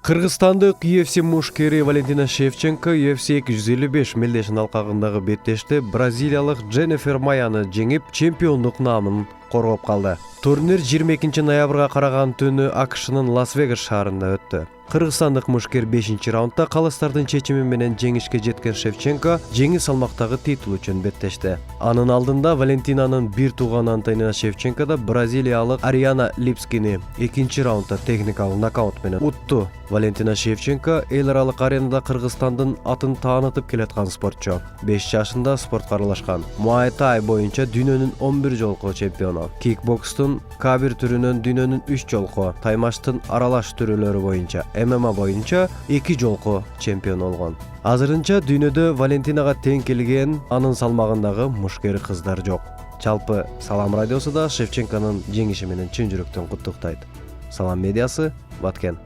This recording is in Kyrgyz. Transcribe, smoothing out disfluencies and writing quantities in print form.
Кыргызстандык UFC мушкери Валентина Шевченко UFC 255 мелдешин алкагындагы беттеште бразилиялык Дженнифер Маяны жеңип, чемпиондук наамын коргоп калды. Турнир 22 ноябрга караган түнү АКШнын Лас-Вегас шаарында өттү. Кыргызстандык мушкер 5-раундда калыстардын чечими менен жеңишке жеткен Шевченко жеңил салмактагы титул үчүн беттешти. Анын алдында Валентинанын бир тууган Антонина Шевченко да бразилиялык Ариана Липскини 2-раундда техникалык нокаут менен утту. Валентина Шевченко эл аралык аренада Кыргызстандын атын таанытып келаткан спортчу. 5 жашында спортко аралашкан. Muay Thai боюнча дүйнөнүн 11 жолку чемпиону. Кикбокстун K1 түрүнөн дүйнөнүн 3 жолку, таймаштын аралаш түрүлөрү боюнча, MMA боюнча 2 жолку чемпион болгон. Азырынча дүйнөдө Валентинага тең келген анын салмагындагы мушкер кыздар жок. Жалпы Салам радиосу да Шевченконун жеңиши менен чын жүрөктөн куттуктайт. Салам медиасы, Баткен.